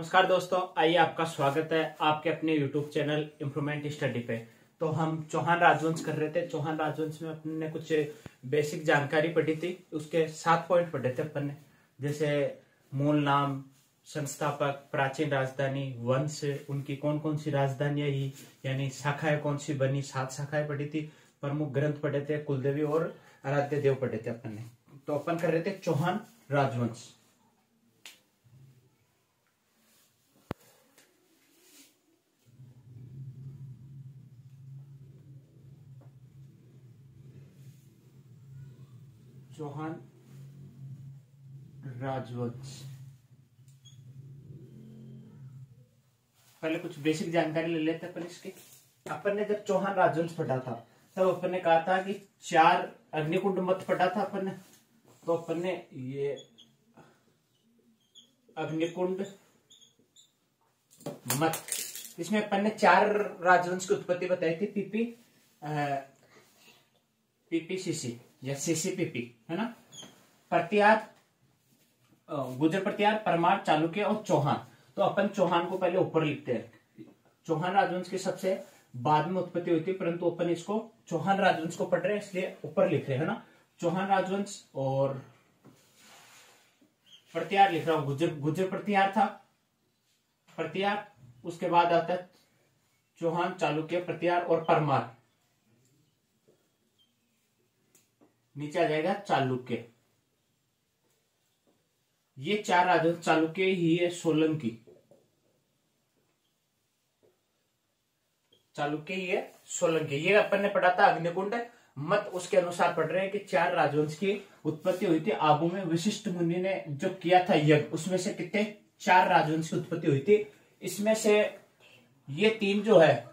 नमस्कार दोस्तों, आइए आपका स्वागत है आपके अपने YouTube चैनल इम्प्रूवमेंट स्टडी पे। तो हम चौहान राजवंश कर रहे थे। चौहान राजवंश में अपन ने कुछ बेसिक जानकारी पढ़ी थी, उसके 7 पॉइंट पढ़े थे अपन ने। जैसे मूल नाम, संस्थापक, प्राचीन राजधानी, वंश, उनकी कौन कौन सी राजधानियां ही यानी शाखाएं कौन सी बनी, 7 शाखाएं पढ़ी थी। प्रमुख ग्रंथ पढ़े थे, कुलदेवी और आराध्य देव पढ़े थे अपन ने। तो अपन कर रहे थे चौहान राजवंश। चौहान राजवंश, पहले कुछ बेसिक जानकारी ले लेते हैं अपन इसकी। अपन ने जब चौहान राजवंश पढ़ा था तब अपन ने कहा था कि 4 अग्निकुंड मत पढ़ा था अपन ने। तो अपन ने ये अग्निकुंड मत, इसमें अपन ने 4 राजवंश की उत्पत्ति बताई थी। पीपीसीसी या सीसीपीपी, है ना। प्रतिहार, गुर्जर प्रतिहार, परमार, चालुक्य और चौहान। तो अपन चौहान को पहले ऊपर लिखते हैं। चौहान राजवंश की सबसे बाद में उत्पत्ति हुई थी, परंतु अपन इसको चौहान राजवंश को पढ़ रहे हैं इसलिए ऊपर लिख रहे हैं, है ना। चौहान राजवंश और प्रतिहार लिख रहा हूं। गुर्जर प्रतिहार था प्रतिहार, उसके बाद आता है चौहान, चालुक्य, प्रतिहार और परमार। नीचे आ जाएगा चालुक्य। ये 4 राजवंश, चालुक्य ही है सोलंकी, चालुक्य ही है सोलंकी। ये अपन ने पढ़ा था अग्निकुंड मत, उसके अनुसार पढ़ रहे हैं कि 4 राजवंश की उत्पत्ति हुई थी। आबू में वशिष्ठ मुनि ने जो किया था यज्ञ, उसमें से कितने 4 राजवंश की उत्पत्ति हुई थी। इसमें से ये 3 जो है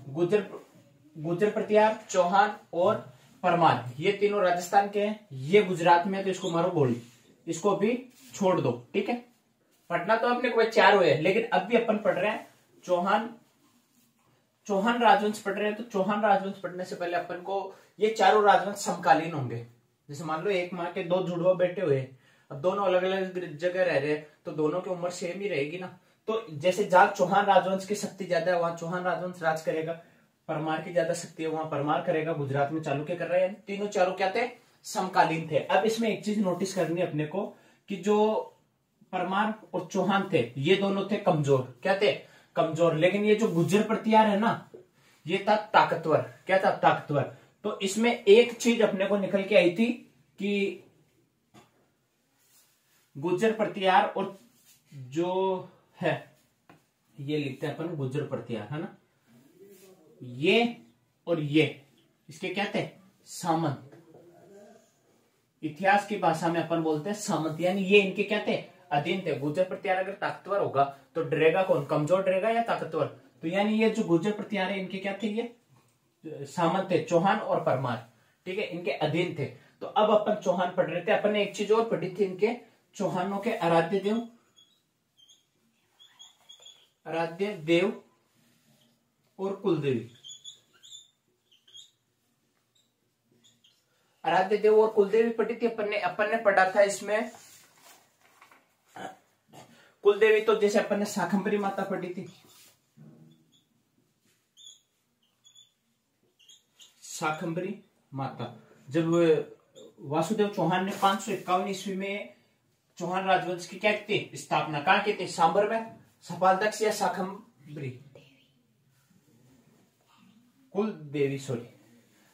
गुर्जर प्रतिहार, चौहान और परमार, ये तीनों राजस्थान के हैं। ये गुजरात में है, तो इसको मारो गोली, इसको भी छोड़ दो, ठीक है। पढ़ना तो अपने को 4 हुए, लेकिन अब भी अपन पढ़ रहे हैं चौहान राजवंश पढ़ रहे हैं। तो चौहान राजवंश पढ़ने से पहले अपन को ये चारों राजवंश समकालीन होंगे। जैसे मान लो एक माँ के 2 जुड़वा बेटे हुए, अब दोनों अलग अलग जगह रह रहे हैं, तो दोनों की उम्र सेम ही रहेगी ना। तो जैसे जहां चौहान राजवंश की शक्ति ज्यादा है वहां चौहान राजवंश राज करेगा, परमार की ज्यादा शक्ति है वहां परमार करेगा। गुजरात में चालुक्य कर रहे हैं। तीनों चारों क्या थे, समकालीन थे। अब इसमें एक चीज नोटिस करनी है अपने को कि जो परमार और चौहान थे ये दोनों थे कमजोर। क्या थे, कमजोर। लेकिन ये जो गुर्जर प्रतिहार है ना, ये था ताकतवर। क्या था, ताकतवर। तो इसमें एक चीज अपने को निकल के आई थी कि गुर्जर प्रतिहार और जो है, ये लिखते हैं अपन गुर्जर प्रतिहार, है ना। ये और ये इसके क्या थे, सामंत। इतिहास की भाषा में अपन बोलते हैं सामंत, यानी ये इनके क्या थे, अधीन थे। गुर्जर प्रतिहार अगर ताकतवर होगा तो डरेगा कौन, कमजोर डरेगा या ताकतवर। तो यानी ये जो गुर्जर प्रतिहार है इनके क्या थे, ये सामंत थे, चौहान और परमार, ठीक है, इनके अधीन थे। तो अब अपन चौहान पढ़ रहे थे। अपन ने एक चीज और पढ़ी थी, इनके चौहानों के आराध्य देव और कुलदेवी। आराध्य देव और कुलदेवी पढ़ी थी अपन ने पढ़ा था। इसमें कुलदेवी तो जैसे अपन ने शाकंभरी माता पढ़ी थी, शाकंभरी माता। जब वासुदेव चौहान ने 551 ईस्वी में चौहान राजवंश की क्या की स्थापना कहां की थी, सांबर में, सपालदक्ष या शाकंभरी, कुलदेवी, सॉरी,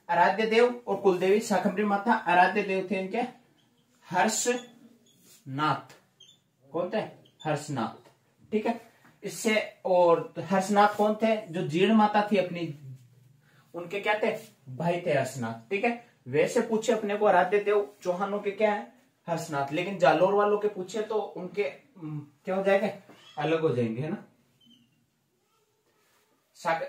आराध्य देव और कुलदेवी। शाकंभरी माता, आराध्य देव थे इनके हर्षनाथ। कौन थे, हर्षनाथ, ठीक है। इससे और हर्षनाथ कौन थे, जो जीर्ण माता थी अपनी, उनके क्या थे, भाई थे हर्षनाथ, ठीक है। वैसे पूछे अपने को आराध्य देव चौहानों के क्या है, हर्षनाथ, लेकिन जालोर वालों के पूछे तो उनके क्या हो जाएगा, अलग हो जाएंगे, है ना।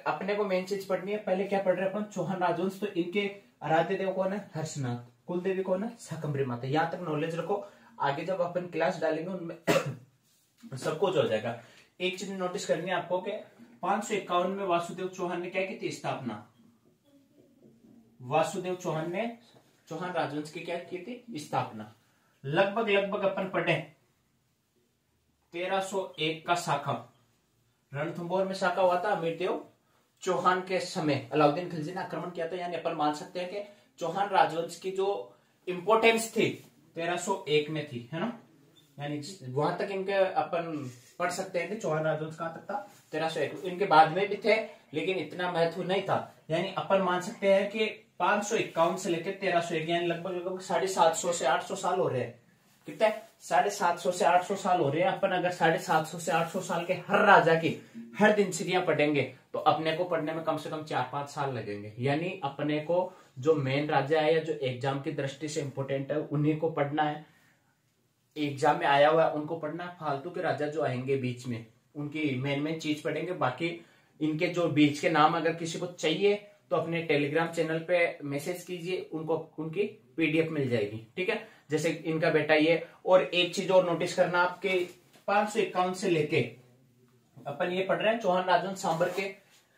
अपने को मेन चीज पढ़नी है। पहले क्या पढ़ रहे हैं अपन, चौहान राजवंश। तो इनके आराध्य देव कौन है, हर्षनाथ, कुलदेवी कौन है, शाकंभरी माता। यहां तक नॉलेज रखो, आगे जब अपन क्लास डालेंगे उनमें सब कुछ हो जाएगा। एक चीज नोटिस करनी है आपको कि 551 में वासुदेव चौहान ने क्या की थी, स्थापना। वासुदेव चौहान ने चौहान राजवंश की क्या की थी, स्थापना। लगभग अपन पढ़े 1301 का साका, रणथंभौर में साका हुआ था। अमीरदेव चौहान के समय अलाउद्दीन खिलजी ने आक्रमण किया था। यानी अपन मान सकते हैं कि चौहान राजवंश की जो इंपोर्टेंस थी 1301 में थी, है ना। यानी वहां तक इनके अपन पढ़ सकते हैं कि चौहान राजवंश कहां तक था, 1301। इनके बाद में भी थे लेकिन इतना महत्व नहीं था। यानी अपन मान सकते हैं कि 551 से लेकर 1301 यानी लगभग 750 से 800 साल हो रहे हैं। कितने? 750 से 800 साल हो रहे हैं। अपन अगर 750 से 800 साल के हर राजा की हर दिनचर्या पढ़ेंगे तो अपने को पढ़ने में कम से कम 4-5 साल लगेंगे। यानी अपने को जो मेन राजा है या जो एग्जाम की दृष्टि से इंपोर्टेंट है उन्हीं को पढ़ना है, एग्जाम में आया हुआ है उनको पढ़ना है। फालतू के राजा जो आएंगे बीच में उनकी मेन चीज पढ़ेंगे। बाकी इनके जो बीच के नाम अगर किसी को चाहिए तो अपने टेलीग्राम चैनल पे मैसेज कीजिए, उनको उनकी पीडीएफ मिल जाएगी, ठीक है। जैसे इनका बेटा ये। और एक चीज और नोटिस करना, आपके 551 से लेके अपन ये पढ़ रहे हैं चौहान राजवंश सांबर के,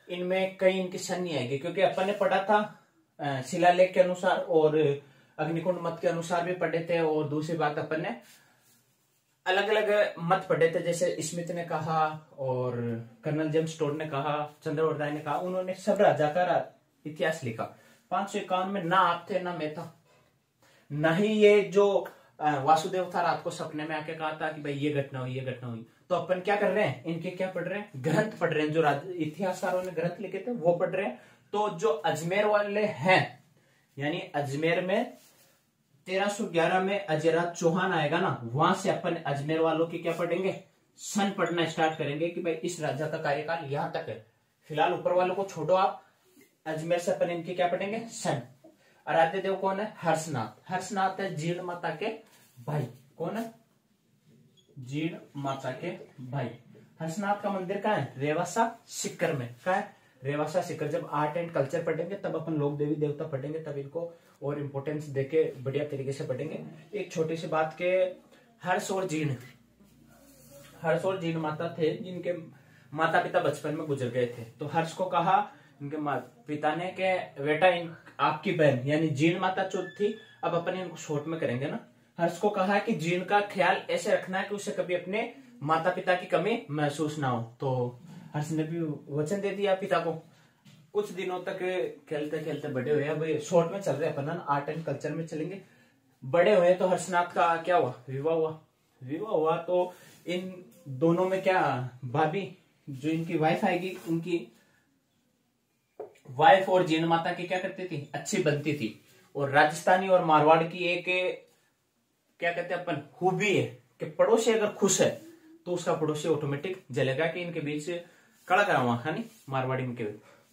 इनमें कई इनकी सन नहीं आएगी क्योंकि अपन ने पढ़ा था शिलालेख के अनुसार और अग्निकुंड मत के अनुसार भी पढ़े थे। और दूसरी बात अपन ने अलग अलग मत पढ़े थे, जैसे स्मिथ ने कहा और कर्नल जेम्स टोड ने कहा, चंद्रवर्धन ने कहा, उन्होंने सब राजा का इतिहास लिखा। 551 में ना आप थे ना मैं था, ना ही ये जो वासुदेव था रात को सपने में आके कहा था कि भाई ये घटना हुई ये घटना हुई। तो अपन क्या कर रहे हैं, इनके क्या पढ़ रहे हैं, ग्रंथ पढ़ रहे हैं, जो इतिहासकारों ने ग्रंथ लिखे थे वो पढ़ रहे हैं। तो जो अजमेर वाले हैं, यानी अजमेर में 1311 में अजयराज चौहान आएगा ना, वहां से अपन अजमेर वालों की क्या पढ़ेंगे, सन पढ़ना स्टार्ट करेंगे कि भाई इस राजा का कार्यकाल यहां तक है। फिलहाल ऊपर वालों को छोड़ो आप, अजमेर से अपन इनकी क्या पढ़ेंगे, सन। आराध्य देव कौन है, हर्षनाथ। हर्षनाथ है जीर्ण माता के भाई। कौन है, जीर्ण माता के भाई। हर्षनाथ का मंदिर कहाँ है, रेवासा सिक्कर में। कहाँ है, रेवासा सिक्कर। जब आर्ट एंड कल्चर पढ़ेंगे तब अपन लोक देवी देवता पढ़ेंगे, तब इनको और इंपोर्टेंस देके बढ़िया तरीके से पढ़ेंगे। एक छोटी सी बात के हर्ष और जीर्ण माता थे जिनके माता पिता बचपन में गुजर गए थे। तो हर्ष को कहा इनके पिता ने के बेटा आपकी बहन यानी जीर्ण माता जो थी, अब अपन इनको शॉर्ट में करेंगे ना, हर्ष को कहा कि जीर्ण का ख्याल ऐसे रखना है कि उसे कभी अपने माता पिता की कमी महसूस ना हो। तो हर्ष ने भी वचन दे दिया पिता को। कुछ दिनों तक खेलते खेलते बड़े हुए। अब शॉर्ट में चल रहे अपन आर्ट एंड कल्चर में चलेंगे। बड़े हुए तो हर्षनाथ का क्या हुआ, विवाह हुआ। तो इन दोनों में क्या, भाभी जो इनकी वाइफ आएगी, उनकी वाइफ और जीर्ण माता की क्या करती थी, अच्छी बनती थी। और राजस्थानी और मारवाड़ की एक क्या कहते हैं अपन खूबी है कि पड़ोसी अगर खुश है तो उसका पड़ोसी ऑटोमेटिक जलेगा कि इनके बीच कड़ा करावा है नहीं, मारवाड़ी में के।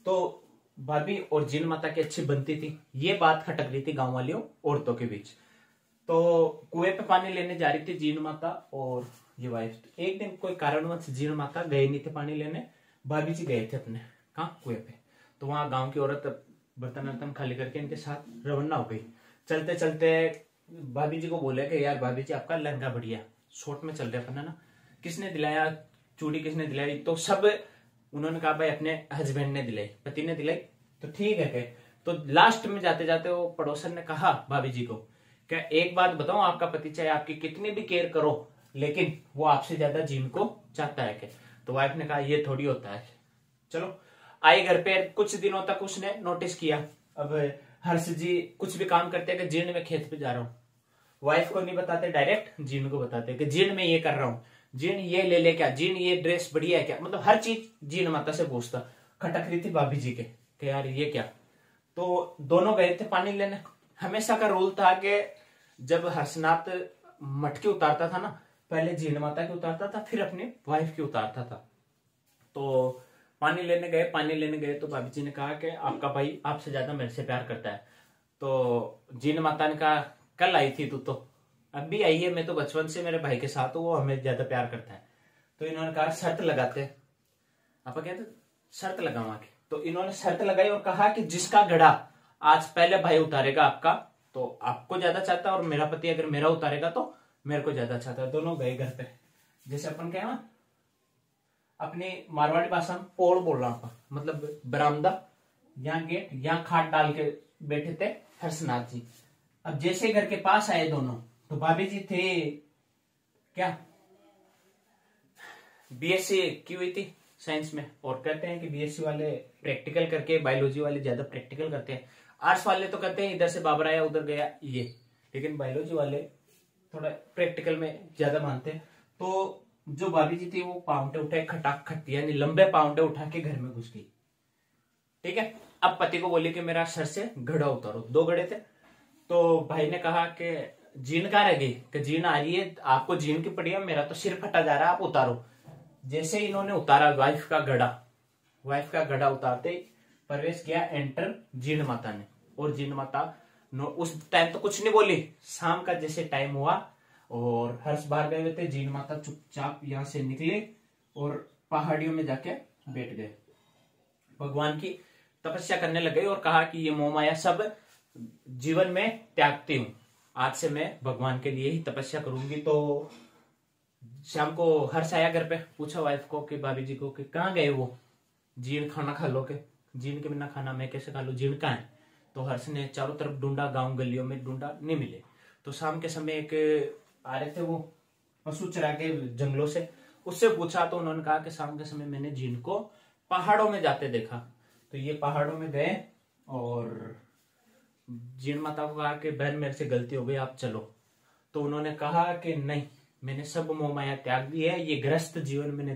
तो भाभी और जीर्ण माता की अच्छी बनती थी, ये बात खटक रही थी गांव वालियों औरतों के बीच। तो कुएं पे पानी लेने जा रही थी जीर्ण माता और ये वाइफ। एक दिन कोई कारणवश जीर्ण माता गए नहीं थे पानी लेने, भाभी जी गए थे अपने कहाँ, कुएं पे। तो वहां गांव की औरत बर्तन वर्तन खाली करके इनके साथ रवाना हो गई। चलते चलते भाभी जी को बोले कि यार भाभी जी आपका लहंगा बढ़िया, शॉर्ट में चल रहे अपन है ना, किसने दिलाया, चूड़ी किसने दिलाई, तो सब उन्होंने कहा भाई अपने हस्बैंड ने दिलाई, पति ने दिलाई। तो ठीक है। तो लास्ट में जाते जाते वो पड़ोसन ने कहा भाभी जी को क्या एक बात बताओ, आपका पति चाहे आपकी कितनी भी केयर करो लेकिन वो आपसे ज्यादा जीवन को चाहता है क्या। तो वाइफ ने कहा ये थोड़ी होता है। चलो आई घर पे, कुछ दिनों तक उसने नोटिस किया। अब हर्ष जी कुछ भी काम करते हैं कि जीर्ण में खेत पे जा रहा हूँ, वाइफ को नहीं बताते, डायरेक्ट जीर्ण को बताते कि जीर्ण में ये कर रहा हूँ, जीर्ण ये ले ले क्या, जीर्ण ये ड्रेस बढ़िया है क्या, मतलब हर चीज जीर्ण माता से पूछता। खटक रही थी भाभी जी के कि यार ये क्या। तो दोनों गए थे पानी लेने। हमेशा का रूल था कि जब हर्षनाथ मटकी उतारता था ना, पहले जीर्ण माता की उतारता था फिर अपनी वाइफ की उतारता था। तो पानी लेने गए तो भाभी जी ने कहा कि आपका भाई आपसे ज्यादा मेरे से प्यार करता है। तो जीर्ण माता ने कहा कल आई थी तू, तो अब भी आई है, मैं तो बचपन से मेरे भाई के साथ हूँ, वो हमें ज्यादा प्यार करता है। तो इन्होंने कहा शर्त लगाते, आप कहते शर्त लगावा के। तो इन्होंने शर्त लगाई और कहा कि जिसका घड़ा आज पहले भाई उतारेगा आपका तो आपको ज्यादा चाहता है, और मेरा पति अगर मेरा उतारेगा तो मेरे को ज्यादा चाहता है। दोनों गए घर पे, जैसे अपन क्या है अपनी मारवाड़ी भाषा में पोल बोल रहा था, मतलब बरामदा, यहाँ गेट, यहाँ खाट डाल के बैठे थे हर्षनाथ जी। अब जैसे घर के पास आए दोनों, तो भाभी जी थे क्या बीएससी की हुई थी साइंस में, और कहते हैं कि बीएससी वाले प्रैक्टिकल करके, बायोलॉजी वाले ज्यादा प्रैक्टिकल करते हैं। आर्ट्स वाले तो कहते हैं इधर से बाबर आया उधर गया ये, लेकिन बायोलॉजी वाले थोड़ा प्रैक्टिकल में ज्यादा मानते हैं। तो जो भाभी जी थी वो पाउंटे उठाए खटाक खट, यानी लंबे पाउंटे उठा के घर में घुस गई। ठीक है, अब पति को बोली कि मेरा सर से घड़ा उतारो। 2 घड़े थे, तो भाई ने कहा कि जीन कहाँ रह गई, कि जीन आ रही है, आपको जीन की पड़ी है, मेरा तो सिर फटा जा रहा है, आप उतारो। जैसे इन्होंने उतारा वाइफ का घड़ा उतारते प्रवेश किया एंटर जीण माता ने, और जीण माता उस टाइम तो कुछ नहीं बोली। शाम का जैसे टाइम हुआ और हर्ष बाहर गए हुए थे, जीण माता चुपचाप यहां से निकले और पहाड़ियों में जाके बैठ गए, भगवान की तपस्या करने लगे और कहा कि ये मोह माया सब जीवन में त्यागती हूं, आज से मैं भगवान के लिए ही तपस्या करूंगी। तो शाम को हर्ष आया घर पे, पूछा वाइफ को कि भाभी जी को कि कहाँ गए वो, जीन खाना खा लो, के जीन के बिना खाना मैं कैसे खा लूं, जीन कहाँ है। तो हर्ष ने चारों तरफ ढूंढा, गांव गलियों में ढूंढा, नहीं मिले। तो शाम के समय एक आ रहे थे वो पशु चरा के जंगलों से, उससे पूछा तो उन्होंने कहा कि शाम के समय मैंने जीन को पहाड़ों में जाते देखा। तो ये पहाड़ों में गए और जीन माता को कहा कि बहन मेरे से गलती हो गई, आप चलो। तो उन्होंने कहा कि नहीं, मैंने सब मोह माया त्याग दी है, ये गृहस्थ जीवन मैंने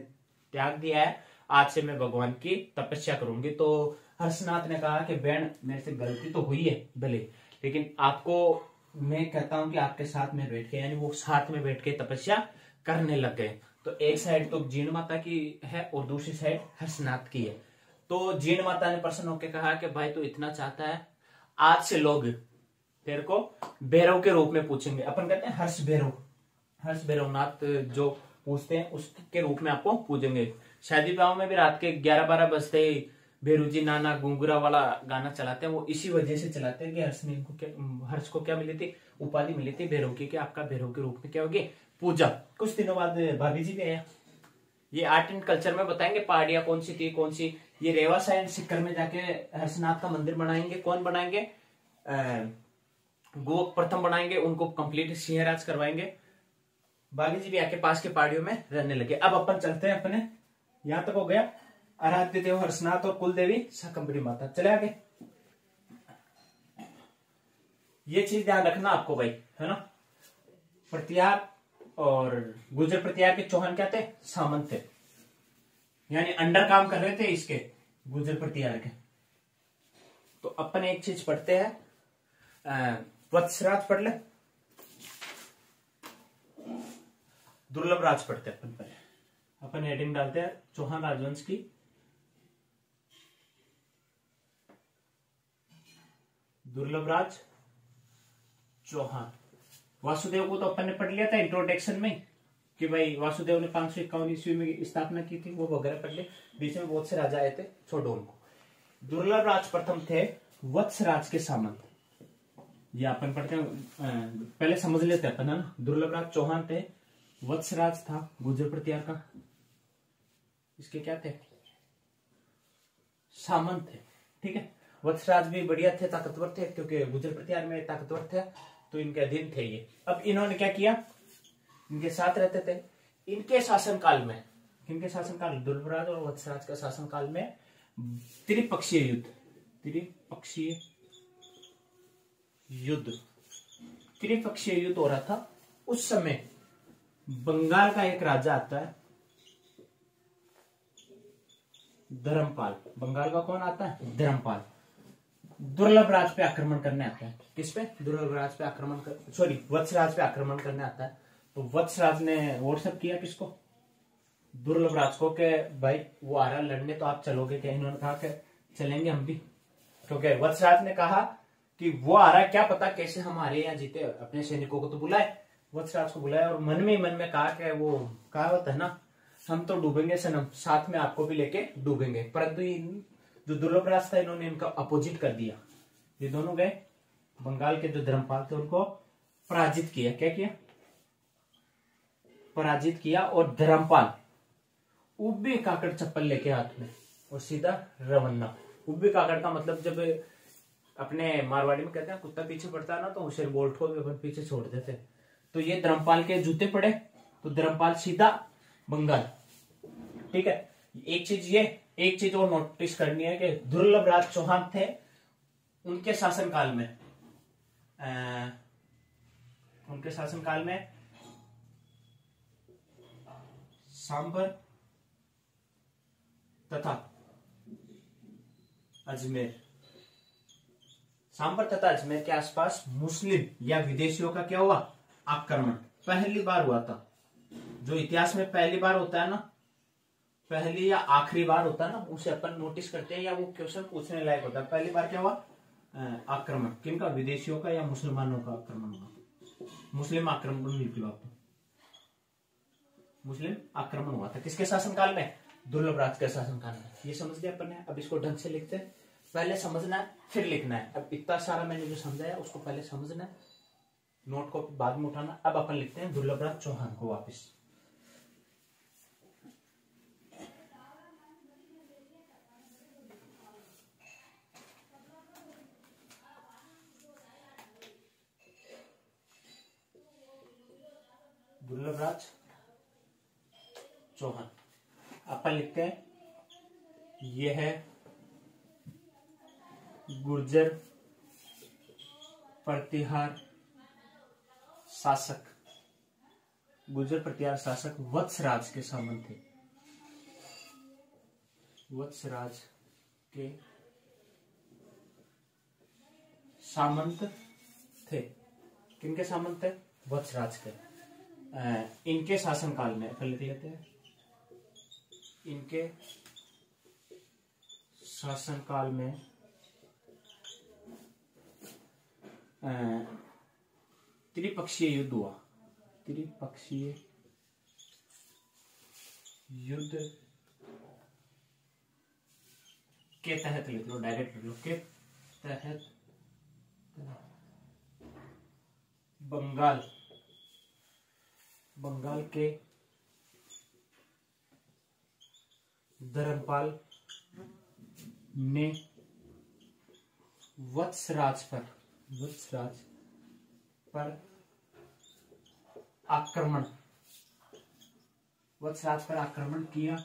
त्याग दिया है, आज से मैं भगवान की तपस्या करूंगी। तो हर्षनाथ ने कहा कि बहन मेरे से गलती तो हुई है भले, लेकिन आपको मैं कहता हूं कि आपके साथ में बैठ के, यानी वो साथ में बैठ के तपस्या करने लग गए। तो एक साइड तो जीण माता की है और दूसरी साइड हर्षनाथ की है। तो जीण माता ने प्रसन्न होकर कहा कि भाई तो इतना चाहता है, आज से लोग तेरे को भैरव के रूप में पूछेंगे। अपन कहते हैं हर्ष भैरवनाथ जो पूछते हैं उसके रूप में आपको पूजेंगे। शादी ब्याह में भी रात के 11-12 बजते ही भैरू जी नाना गुंगुरा वाला गाना चलाते हैं, वो इसी वजह से चलाते हैं कि हर्ष को क्या मिली थी, उपाधि मिली थी भैरव की, कि आपका भैरव के रूप में क्या होगी, पूजा। कुछ दिनों बाद भाभी जी भी आया, ये आर्ट एंड कल्चर में बताएंगे पहाड़ियां कौन सी थी कौन सी। ये रेवासा एंड सिक्कर में जाके हर्षनाथ का मंदिर बनाएंगे। कौन बनाएंगे, गोवक प्रथम बनाएंगे, उनको कंप्लीट सिंहराज करवाएंगे। भाभी जी भी आके पास के पहाड़ियों में रहने लगे। अब अपन चलते हैं, अपने यहां तक हो गया आराध्य देव हर्षनाथ और कुल देवी शाकंभरी माता। चले आगे, ये चीज ध्यान रखना आपको भाई, है ना। प्रतिहार और गुर्जर प्रतिहार के चौहान क्या थे, सामंत थे, यानी अंडर काम कर रहे थे इसके गुर्जर प्रतिहार के। तो अपन एक चीज पढ़ते हैं, वत्सराज पढ़ ले, दुर्लभ राज पढ़ते हैं अपन पहले। अपन हेडिंग डालते हैं चौहान राजवंश की, दुर्लभ राज चौहान। वासुदेव को तो अपन ने पढ़ लिया था इंट्रोडक्शन में कि भाई वासुदेव ने 551 ईस्वी में स्थापना की थी, वो वगैरह पढ़ ले। बीच में बहुत से राजा आए थे, छोड़ो उनको। दुर्लभ राज प्रथम थे वत्सराज के सामंत, ये अपन पढ़ते हैं, पहले समझ लेते हैं अपन, है ना। दुर्लभ राज चौहान थे, वत्सराज था गुर्जर प्रतिहार का, इसके क्या थे, सामंत थे। ठीक है, वत्सराज भी बढ़िया थे, ताकतवर थे, क्योंकि गुर्जर प्रतिहार में ताकतवर थे तो इनके अधीन थे ये। अब इन्होंने क्या किया, इनके साथ रहते थे। इनके शासनकाल में, इनके शासनकाल दुर्लभराज और वत्सराज का शासनकाल में त्रिपक्षीय युद्ध हो रहा था। उस समय बंगाल का एक राजा आता है, धर्मपाल। बंगाल का कौन आता है, धर्मपाल। दुर्लभ राज पे आक्रमण करने आता है। किस पे, दुर्लभ राज पे आक्रमण वत्सराज पे आक्रमण करने आता है। तो वत्सराज ने व्हाट्सएप किया किसको, दुर्लभ राज को, कि भाई वो आ रहा लड़ने, तो आप चलोगे क्या। इन्होंने कहा कि चलेंगे हम भी, क्योंकि वत्सराज ने कहा कि वो आ रहा है, क्या पता कैसे हमारे यहाँ जीते। अपने सैनिकों को तो बुलाए, वत्सराज को बुलाया और मन में कहा कि वो कहावत है ना, हम तो डूबेंगे सनम, साथ में आपको भी लेके डूबेंगे। परंतु जो दुर्लभ राज था, इन्होंने इनका अपोजिट कर दिया। ये दोनों गए, बंगाल के जो धर्मपाल थे उनको पराजित किया। क्या किया, पराजित किया। और धर्मपाल उब्बी काकड़ चप्पल लेके हाथ में और सीधा रवन्ना। उब्बी काकड़ का मतलब, जब अपने मारवाड़ी में कहते हैं कुत्ता पीछे पड़ता है ना, तो उसे बोल्ट को भी पीछे छोड़ देते। तो ये धर्मपाल के जूते पड़े, तो धर्मपाल सीधा बंगाल। ठीक है। एक चीज और नोटिस करनी है कि दुर्लभ राज चौहान थे, उनके शासनकाल में सांबर तथा अजमेर के आसपास मुस्लिम या विदेशियों का क्या हुआ, आक्रमण पहली बार हुआ था। जो इतिहास में पहली बार होता है ना, पहली या आखिरी बार होता है ना, उसे अपन नोटिस करते हैं या वो क्वेश्चन पूछने लायक होता है। पहली बार क्या हुआ, आक्रमण किनका, विदेशियों का या मुसलमानों का आक्रमण हुआ। मुस्लिम आक्रमण निकला, मुस्लिम आक्रमण हुआ था किसके शासनकाल में, दुर्लभ राज के शासनकाल में। ये समझ गए अपन ने। अब इसको ढंग से लिखते हैं, पहले समझना है फिर लिखना है। अब इतना सारा मैंने जो समझाया उसको पहले समझना है, नोट को बाद में उठाना। अब अपन लिखते हैं दुर्लभ राज चौहान को वापिस। दुर्लभ राज चौहान अपन लिखते हैं, यह है गुर्जर प्रतिहार शासक, वत्सराज के सामंत थे। वत्सराज के सामंत थे। किनके सामंत थे, वत्सराज के। इनके शासनकाल में फिर लिख लेते हैं, इनके शासनकाल में त्रिपक्षीय युद्ध हुआ। त्रिपक्षीय युद्ध के तहत लिख लो, डायरेक्ट लिख लो, के तहत बंगाल के धर्मपाल ने वत्सराज पर आक्रमण किया,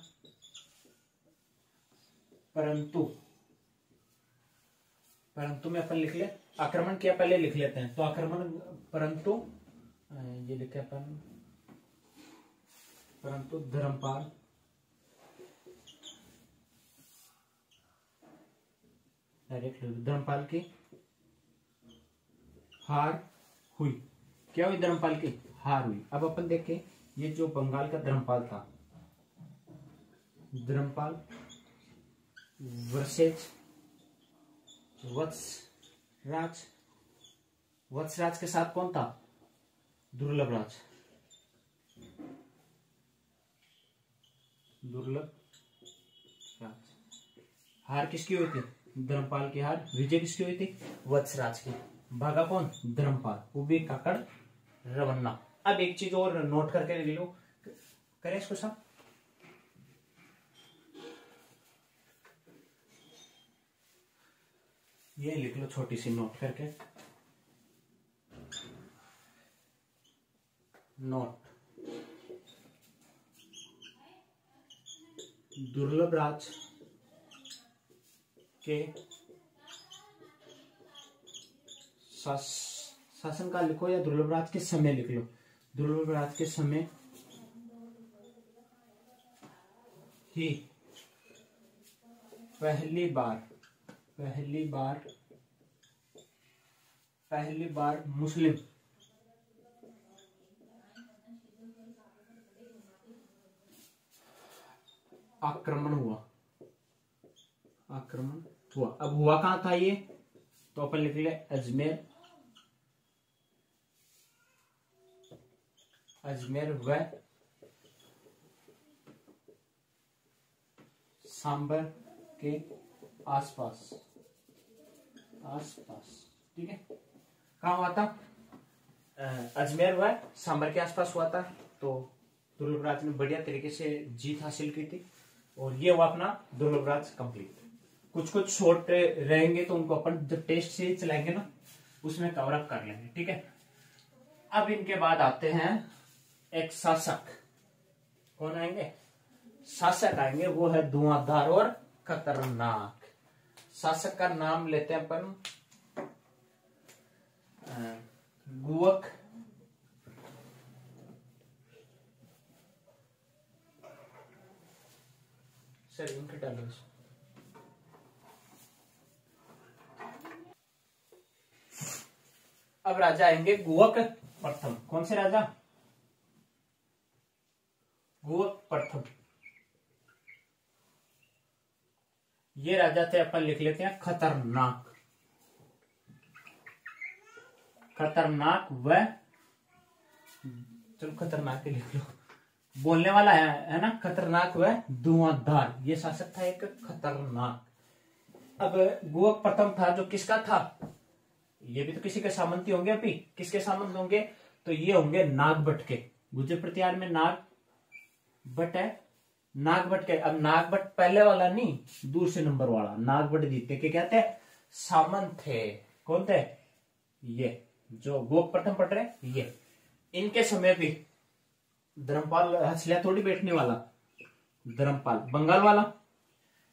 परंतु में अपन लिख ले, आक्रमण किया पहले लिख लेते हैं, तो आक्रमण परंतु ये लिखे अपन, परंतु धर्मपाल की हार हुई। क्या हुई, धर्मपाल की हार हुई। अब अपन देखें, ये जो बंगाल का धर्मपाल था, धर्मपाल वर्सेज वत्सराज के साथ कौन था, दुर्लभ राज। हार किसकी हुई थी, धर्मपाल की हार। विजय किसकी हुई थी, वत्सराज की। भागा कौन, धर्मपाल। उबी काकड़ रवन्ना। अब एक चीज और नोट करके ले लो, करें इसको सब। ये लिख लो छोटी सी नोट करके, नोट। दुर्लभ राज के शासनकाल लिखो या दुर्लभ राज के समय लिख लो। दुर्लभ राज के समय ही पहली बार मुस्लिम आक्रमण हुआ। अब हुआ कहां था ये, तो अपन लिख ले अजमेर व सांबर के आसपास। ठीक है, कहाँ हुआ था, अजमेर व सांबर के आसपास हुआ था। तो दुर्लभ राज ने बढ़िया तरीके से जीत हासिल की थी, और ये हुआ अपना दुर्लभ राज कंप्लीट। कुछ शॉर्ट रहेंगे तो उनको अपन जब टेस्ट से चलाएंगे ना, उसमें कवर अप कर लेंगे। ठीक है, अब इनके बाद आते हैं एक शासक। कौन आएंगे, शासक आएंगे वो है धुआंधार और खतरनाक। शासक का नाम लेते हैं अपन गुवक, सर इनके डालो। अब राजा आएंगे गुवक प्रथम। कौन से राजा? गुवक प्रथम। ये राजा थे, अपन लिख लेते हैं खतरनाक। खतरनाक व, चलो खतरनाक के लिख लो, बोलने वाला है ना, खतरनाक व धुआंधार। ये शासक था एक खतरनाक। अब गुवक प्रथम था जो किसका था? ये भी तो किसी के सामंती होंगे। अभी किसके सामंत होंगे? तो ये होंगे नागभट्ट के। गुर्जर प्रतिहार में नागभट्ट है, नागभट्ट के। अब नागभट्ट पहले वाला नहीं, दूसरे नंबर वाला नागभट्ट जीतने के क्या थे? सामंत थे। कौन थे? ये जो गोप प्रथम पढ़ रहे, ये इनके समय भी धर्मपाल हंसलिया थोड़ी बैठने वाला, धर्मपाल बंगाल वाला,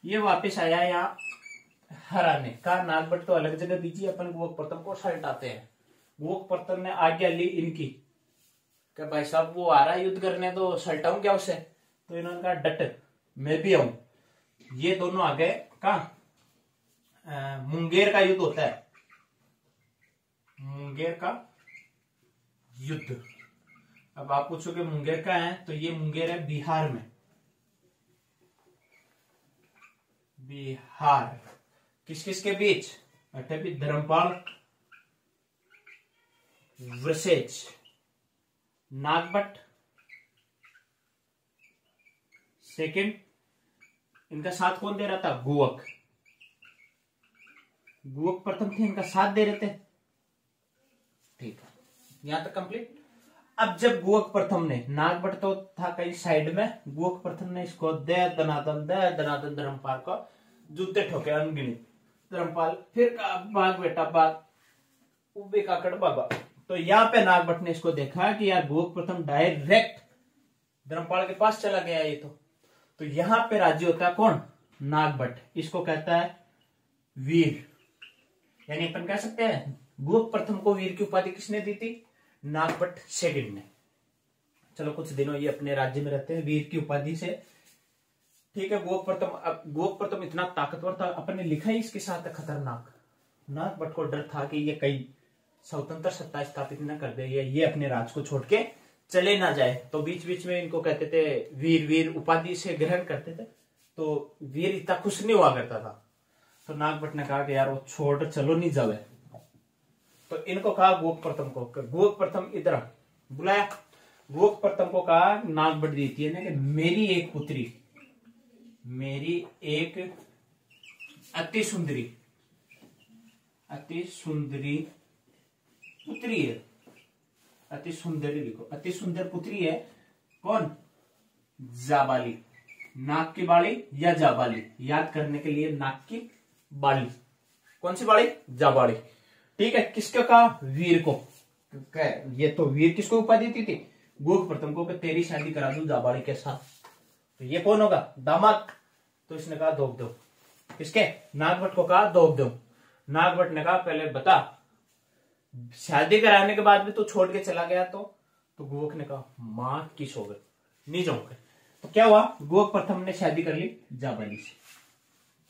ये वापस आया यहाँ हराने का। नागभट्ट तो अलग जगह दीजिए, अपन गोप प्रथम को साइड आते हैं। गोप प्रथम ने आज्ञा ली इनकी कि भाई साहब वो आ रहा है युद्ध करने, तो सल्टाऊं क्या उसे? तो इन्होंने कहा डट, मैं भी आऊं। ये दोनों आ गए कहा? मुंगेर का युद्ध होता है, मुंगेर का युद्ध। अब आप पूछोगे मुंगेर का है, तो ये मुंगेर है बिहार में। बिहार किस किस के बीच? अठबी धर्मपाल वर्सेज नागभट्ट। सेकंड, इनका साथ कौन दे रहा था? गुवक। गुवक प्रथम थे, इनका साथ दे रहे थे। ठीक है, यहां तक कंप्लीट। अब जब गुवक प्रथम ने, नागभट्ट तो था कहीं साइड में, गुवक प्रथम ने इसको दे दनादन धर्मपाल को जूते ठोके अनगिनत। धर्मपाल फिर भाग बेटा भाग, उबे काकड़ बाबा। तो यहाँ पे नागभट्ट ने इसको देखा कि यार गुवक प्रथम डायरेक्ट धर्मपाल के पास चला गया ये तो यहां पे राजी होता है कौन? नागभट्ट। इसको कहता है वीर। यानी अपन कह सकते हैं गुवक प्रथम को वीर की उपाधि किसने दी थी? नागभट्ट सेकंड ने। चलो कुछ दिनों ये अपने राज्य में रहते हैं वीर की उपाधि से। ठीक है, गुवक प्रथम। अब गुवक प्रथम इतना ताकतवर था, अपन ने लिखा ही इसके साथ खतरनाक। नागभट्ट को डर था कि ये कई स्वतंत्र सत्ता स्थापित न कर दे, ये अपने राज को छोड़ के चले ना जाए। तो बीच बीच में इनको कहते थे वीर, वीर उपाधि से ग्रहण करते थे। तो वीर इतना खुश नहीं हुआ करता था। तो नागभट्ट ने कहा कि यार वो छोड़ चलो नहीं जावे। तो इनको कहा गुवक प्रथम को, गुवक प्रथम इधर बुलाया। गुवक प्रथम को कहा नागभट्ट देती है ना कि मेरी एक पुत्री, मेरी एक अति सुंदरी पुत्री है। अति सुंदरी लिखो, अति सुंदर पुत्री है। कौन? जाबाली। नाक की बाली या जाबाली, याद करने के लिए नाक की बाली। कौन सी बाली? जाबाली। ठीक है, किसको कहा? वीर को। ये तो वीर किसको उपाधि दी थी? गुवक प्रथम को, कि तेरी शादी करा दूं जाबाली के साथ। तो ये कौन होगा? दामाद। तो इसने कहा दो दो। किसके? नागभट्ट को कहा दो दो। नागभट्ट ने कहा पहले बता, शादी कराने के बाद भी तो छोड़ के चला गया तो गुवक ने कहा मां की सोगत नहीं जाऊंगा। तो क्या हुआ? गुवक प्रथम ने शादी कर ली जाबाली से।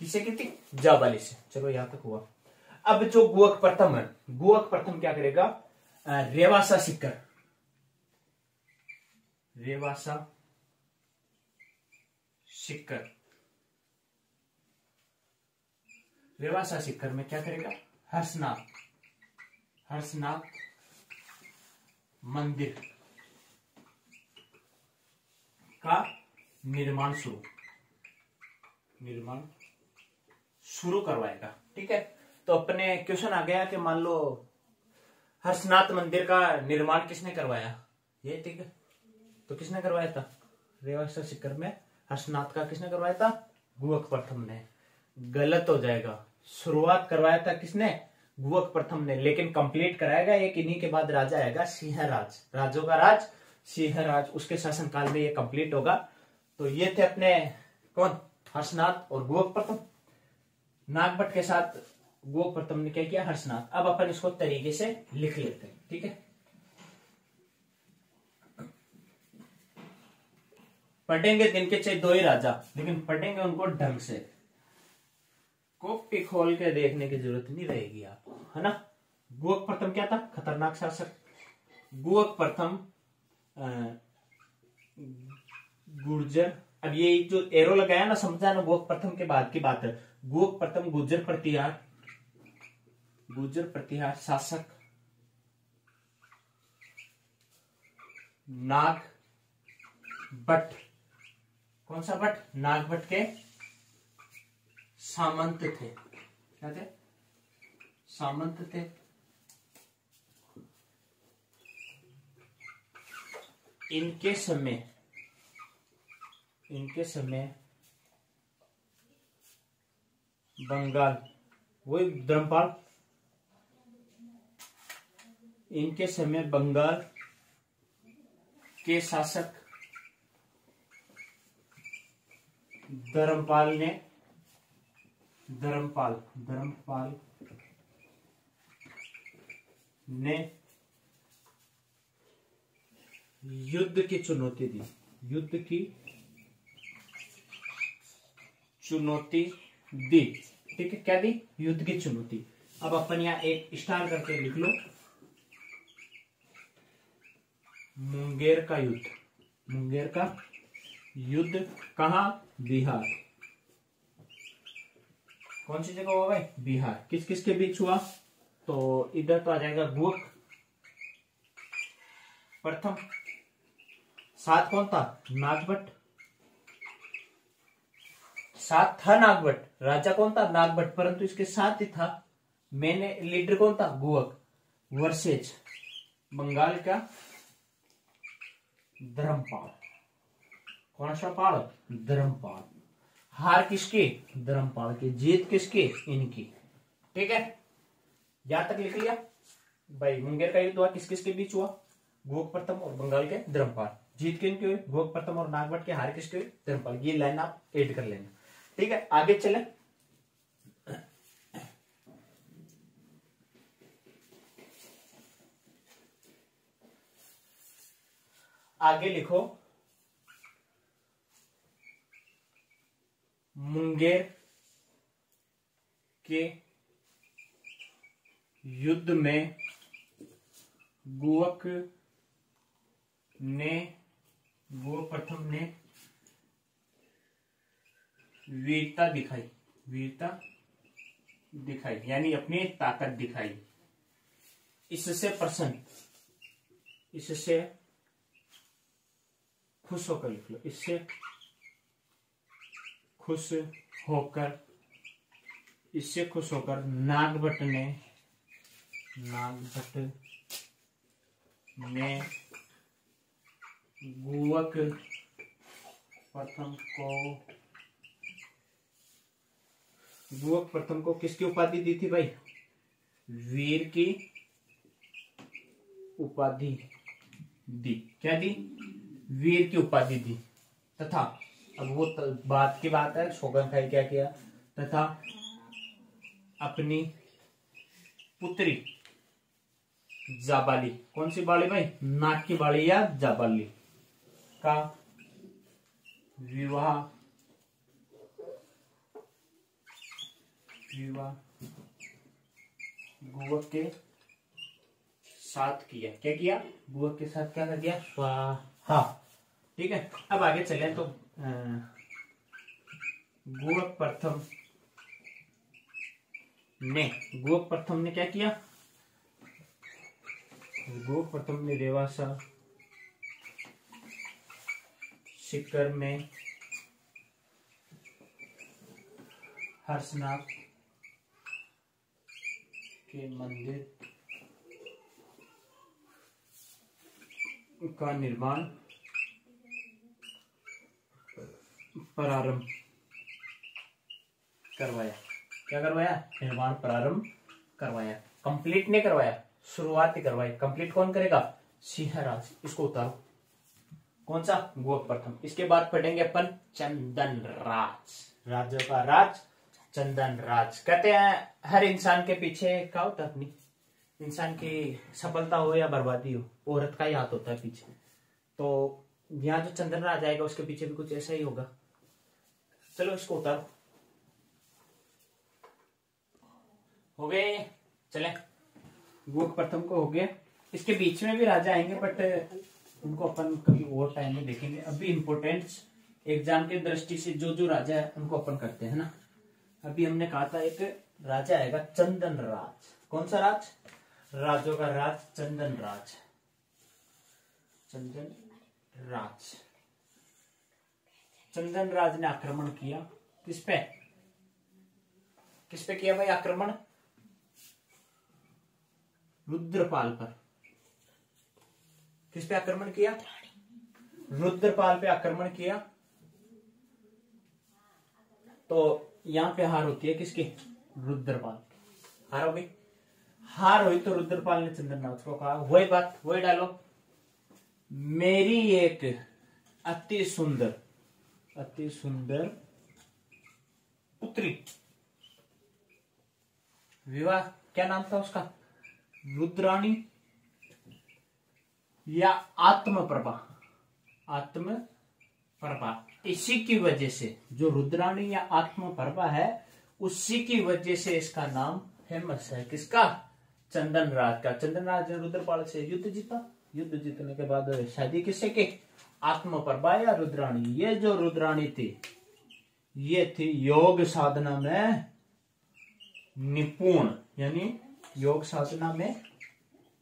किसे की थी? जाबाली से। चलो यहां तक हुआ। अब जो गुवक प्रथम है, गुवक प्रथम क्या करेगा? रेवासा सिक्कर, रेवासा सिक्कर, रेवासा सिक्कर में क्या करेगा? हर्षनाथ मंदिर का निर्माण शुरू करवाएगा। ठीक है, तो अपने क्वेश्चन आ गया कि मान लो हर्षनाथ मंदिर का निर्माण किसने करवाया? ये ठीक है, तो किसने करवाया था? रेवासा सिक्कर में हर्षनाथ का किसने करवाया था? गुवक प्रथम ने। गलत हो जाएगा। शुरुआत करवाया था किसने? गुवक प्रथम ने, लेकिन कंप्लीट कराएगा एक इन्हीं के बाद राजा आएगा सिंहराज। राजों का राज सिंहराज, उसके शासनकाल में ये कंप्लीट होगा। तो ये थे अपने कौन, हर्षनाथ और गुहक प्रथम। नागभट्ट के साथ गुहक प्रथम ने क्या किया, हर्षनाथ। अब अपन इसको तरीके से लिख लेते हैं, ठीक है। पढ़ेंगे दिन के चाहे 2 ही राजा, लेकिन पढ़ेंगे उनको ढंग से, कॉपी खोल के देखने की जरूरत नहीं रहेगी आपको, है ना। गुहक प्रथम क्या था, खतरनाक शासक। गुहक प्रथम गुर्जर, अब ये जो एरो लगाया ना, समझा ना, गुहक प्रथम के बाद की बात है। गुहक प्रथम गुर्जर प्रतिहार शासक, नागभट्ट, कौन सा भट्ट, नागभट्ट के सामंत थे। क्या थे, सामंत थे। इनके समय बंगाल, वही धर्मपाल, इनके समय बंगाल के शासक धर्मपाल ने युद्ध की चुनौती दी, ठीक है। क्या दी, युद्ध की चुनौती। अब अपन यहाँ एक स्टार करके लिख लो, मुंगेर का युद्ध कहाँ, बिहार। कौन सी जगह हुआ भाई, बिहार। किस किस के बीच हुआ, तो इधर तो आ जाएगा गुहक प्रथम, साथ कौन था, नागभट्ट, साथ था नागभट्ट, राजा कौन था, नागभट्ट, परंतु इसके साथ ही था मैंने लीडर कौन था, गुहक वर्सेज बंगाल का धर्मपाल। कौन सा पाल, धर्मपाल। हार किसकी, धर्मपाल की, जीत किसकी, इनकी, ठीक है। यहां तक लिख लिया भाई। मुंगेर का युद्ध हुआ, किस किस के बीच हुआ, गुहक प्रथम और बंगाल के धर्मपाल। जीत किनकी हुई, गुहक प्रथम और नागभट्ट के। हार किसकी हुई, धर्मपाल। ये लाइन आप एड कर लेना, ठीक है। आगे चले, आगे लिखो, मुंगेर के युद्ध में गुहक प्रथम ने वीरता दिखाई, यानी अपनी ताकत दिखाई। इससे प्रसन्न, इससे खुश होकर लिख लो, इससे खुश होकर नागभट्ट ने गुहक प्रथम को किसकी उपाधि दी थी भाई, वीर की उपाधि दी। क्या दी, वीर की उपाधि दी। तथा अब वो बात की बात है, शोगन खाई क्या किया, तथा अपनी पुत्री जाबाली, कौन सी बाली भाई, नाक की बाली या जाबाली का विवाह गुहक के साथ किया। क्या किया, गुहक के साथ क्या कर दिया, स्वाहा, ठीक है। अब आगे चले तो गुहक प्रथम ने क्या किया, गुहक प्रथम ने देवासा सीकर में हर्षनाथ के मंदिर का निर्माण प्रारंभ करवाया। क्या करवाया, निर्माण प्रारंभ करवाया। कंप्लीट नहीं करवाया, शुरुआत ही करवाई। कंप्लीट कौन करेगा, सिंहराज। इसको उतारो, कौन सा? गुहक प्रथम। इसके बाद पढ़ेंगे अपन चंदन राज, राज्यों का राज चंदन राज। कहते हैं हर इंसान के पीछे क्या होता है? अपनी इंसान की सफलता हो या बर्बादी हो, औरत का ही हाथ होता है पीछे। तो यहाँ जो चंदन राज आएगा उसके पीछे भी कुछ ऐसा ही होगा। चलो इसको उतारो। हो गए, चले। गुहक प्रथम को हो गया। इसके बीच में भी राजा आएंगे, बट उनको अपन कभी और टाइम में देखेंगे। अभी इंपोर्टेंस एग्जाम की दृष्टि से जो जो राजा है उनको अपन करते हैं ना। अभी हमने कहा था एक राजा आएगा चंदन राज। कौन सा राज? राजों का राज चंदन राज। चंदन राज। चंदन राज ने आक्रमण किया किस पे? किस पे किया भाई आक्रमण? रुद्रपाल पर। किस पे आक्रमण किया? रुद्रपाल पे आक्रमण किया। तो यहां पे हार होती है किसकी? रुद्रपाल। हार हो गई। हार हुई तो रुद्रपाल ने चंदन राज को कहा, वही बात, वही डायलॉग, मेरी एक अति सुंदर पुत्री, विवाह, क्या नाम था उसका? रुद्राणी या आत्मप्रभा। इसी की वजह से, जो रुद्राणी या आत्मप्रभा है, उसी की वजह से इसका नाम फेमस है। किसका? चंदन राज का। चंदन राज ने रुद्रपाल से युद्ध जीता। युद्ध जीतने के बाद शादी किससे की? आत्मप्रभा या रुद्राणी। ये जो रुद्राणी थी, ये थी योग साधना में निपुण, यानी योग साधना में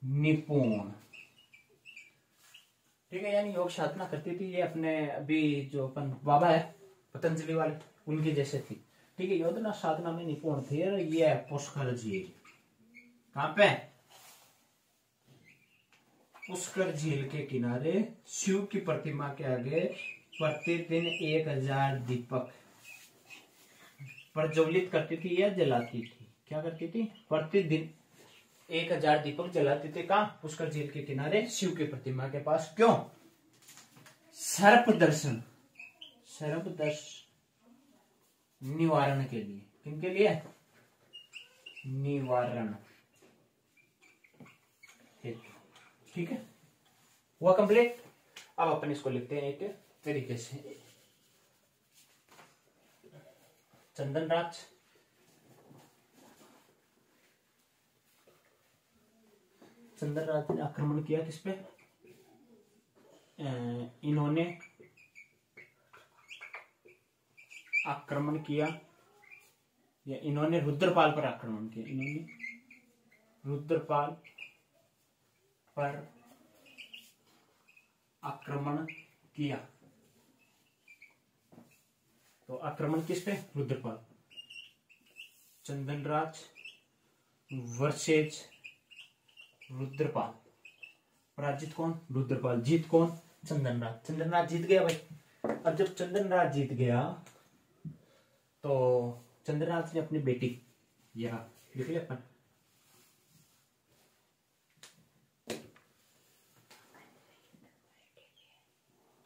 निपुण। ठीक है, यानी योग साधना करती थी। ये अपने अभी जो अपन बाबा है पतंजलि वाले, उनकी जैसे थी। ठीक है, योग साधना में निपुण थी। ये है पुष्कर झील। कहां पे? पुष्कर झील के किनारे शिव की प्रतिमा के आगे प्रतिदिन 1000 दीपक प्रज्वलित करती थी या जलाती थी। क्या करती थी? प्रतिदिन 1000 दीपक जलाते थे। कहां? पुष्कर झील के किनारे शिव की प्रतिमा के पास। क्यों? सर्प दर्शन निवारण के लिए। किनके लिए? निवारण हेतु। ठीक है, हुआ कंप्लीट। अब अपन इसको लिखते हैं एक तरीके से। चंदन राज, चंदन राज ने आक्रमण किया किस पे? इन्होंने आक्रमण किया, या इन्होंने रुद्रपाल पर आक्रमण किया। इन्होंने रुद्रपाल पर आक्रमण किया। तो आक्रमण किस पे? रुद्रपाल। चंदन राज वर्सेज रुद्रपाल। पराजित कौन? रुद्रपाल। जीत कौन? चंदन राज। चंदन राज जीत गया भाई। अब जब चंदन राज जीत गया तो चंदन राज ने अपनी बेटी, यह लिख लिया अपन,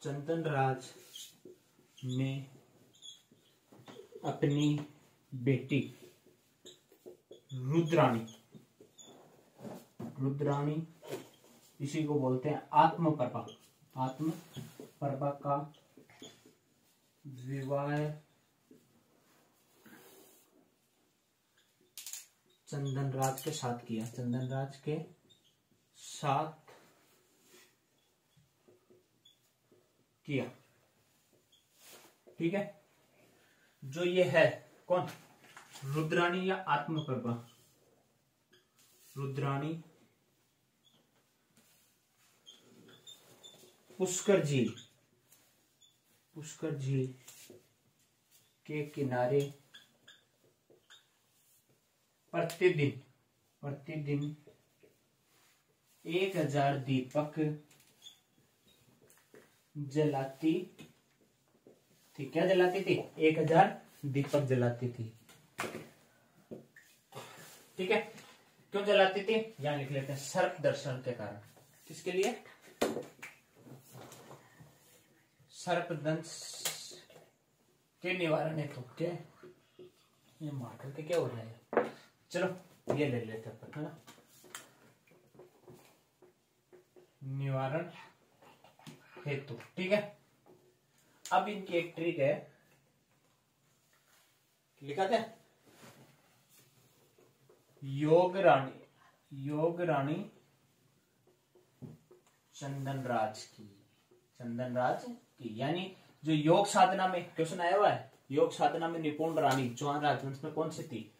चंदन राज ने अपनी बेटी रुद्राणी, इसी को बोलते हैं आत्मप्रभा का विवाह चंदन राज के साथ किया। चंदन राज के साथ किया। ठीक है, जो ये है कौन? रुद्राणी या आत्मप्रभा। रुद्राणी पुष्कर झील के किनारे प्रतिदिन 1000 दीपक जलाती थी। क्या जलाती थी? 1000 दीपक जलाती थी। ठीक है, क्यों जलाती थी? यहां लिख लेते हैं, सर्प दर्शन के कारण। किसके लिए? सर्पदंश के निवारण हेतु क्या ये मार्कर के क्या हो रहा है। चलो ये ले लेते अपन, है ना। निवारण हेतु, ठीक है। अब इनकी एक ट्रिक है, लिखा था योग रानी चंदनराज की, यानी जो योग साधना में क्वेश्चन आया हुआ है, योग साधना में निपुण रानी चौहान राजवंश में कौन सी थी,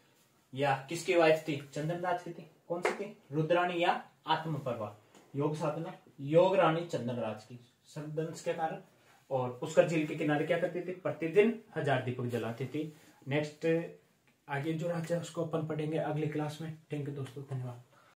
या किसकी वाइफ थी, चंदनराज की थी, कौन सी थी, रुद्राणी या आत्मप्रभा। योग साधना योग रानी चंदनराज की, सर्पदंश के कारण। और पुष्कर झील के किनारे क्या करती थी, प्रतिदिन 1000 दीपक जलाती थी। नेक्स्ट आगे जो राज्य है उसको अपन पढ़ेंगे अगली क्लास में। थैंक यू दोस्तों, धन्यवाद।